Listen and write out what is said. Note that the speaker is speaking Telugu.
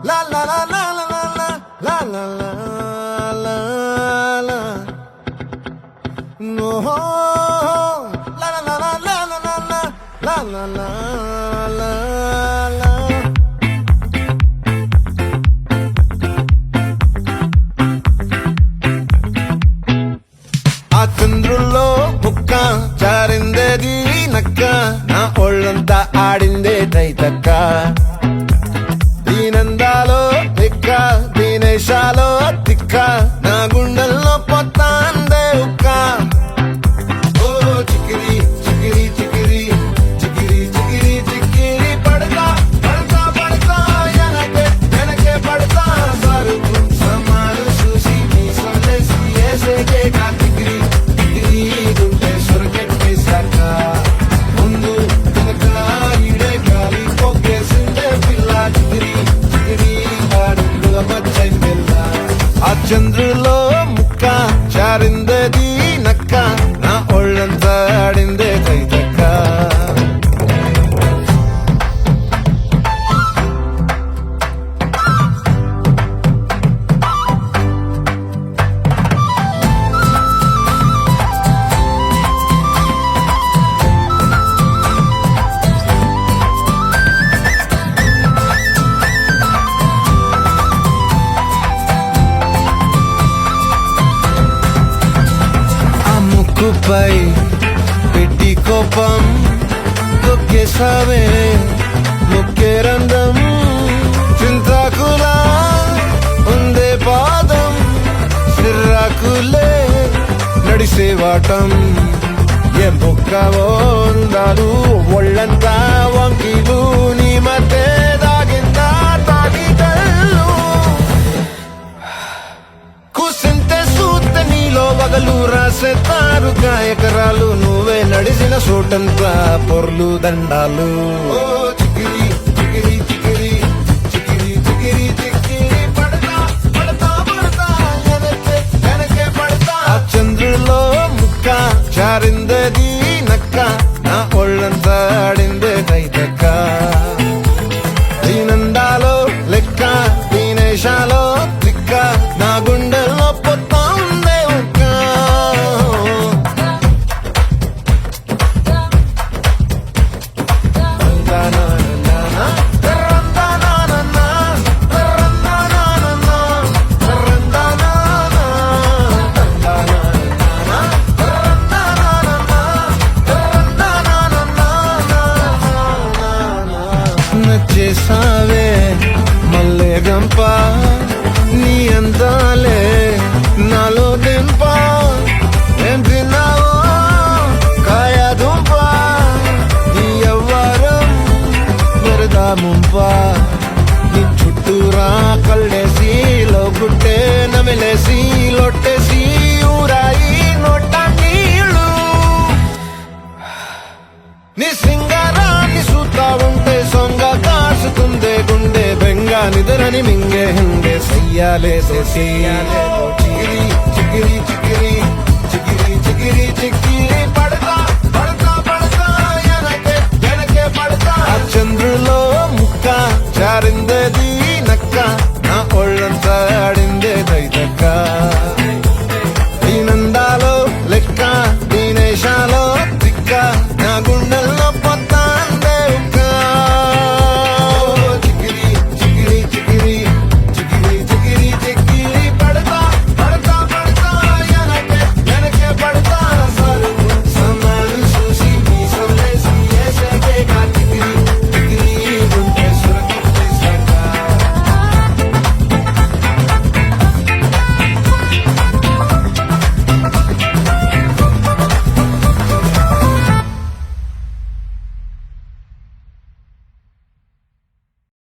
La la la la la la la la la la la. No, la la la la la la la la la la la la. ఆ చంద్రుల్లో ముక్క చారిందేది నక్క నా ఒళ్ళంతా ఆడిందే తైతక్క దీనందాలో తిక్క దీనేశాలో తిక్క నా గుండెల్లో పొత్తాందే ఉక్క ఓ చికిరి చికిరి చికిరి చికిరి చికిరి చికిరి పడతా పడతా పడతా వెనకే వెనకే పడతా సరుకు సమాలు చూసి మీ సొల్లేసి ఏసేకే కాతిగిరి గిరి గుంటే సొరకెట్టే సాక ముందు వెనక ఈడే గాలి పొగ్గేసిందే పిల్ల చిగిరి చిగిరి ఆడుగా మచ్చై పిల్ల ఆ చంద్రులో ముక్క చారిందది నక్క నా ఒళ్ళంతా ఆడిందే తైతక్క ముక్కుపై పెట్టి కోపం తొక్కేసావే ముక్కే రంధం చింతాకులా ఉందే పాదం సిర్రాకులే నడిసేవాటం ఏ బొక్కవో ఉందాలు ఒళ్ళంతా వంకిలు నీ మధ్య దాగిందా తాగిటల్లు కూసింతే సూత్త నీలో వగలు రాసేతారు గాయకరాలు నువ్వే నడిసిన చోటంతా పొర్లు దండాలు ఓ చికిరి చికిరి చికిరి చికిరి చికిరి చికిరి పడతా పడతా పడతా వెనకే వెనకే పడతా ఆ చంద్రులో ముక్క చారిందది నక్క నా ఒళ్ళంతా ఆడిందే తైతక్క దీనందాలో లెక్క దీనేశాలో తిక్క నా గుండెల్లో పొత్తా ఉందే ఉక్క నచ్చేసావే మల్లె గంప నీ అందాలే నాలో దింప ఏం తిన్నావో కాయ దుంప నీ ఎవ్వరం మెరదా ముంప నీ చుట్టూరా కళ్ళేసి లోగుట్టే నమిలేసి లొట్టేసి ఊరాయి నోట నీళ్ళు నీ సింగారాన్ని చూస్తా ఉంటే సొంగ కాసుకుందే గుండె బెంగ నిద్రని మింగే హంగే చెయ్యాలే చికిరి చికిరి చికిరి చికిరి చికిరి చికిరి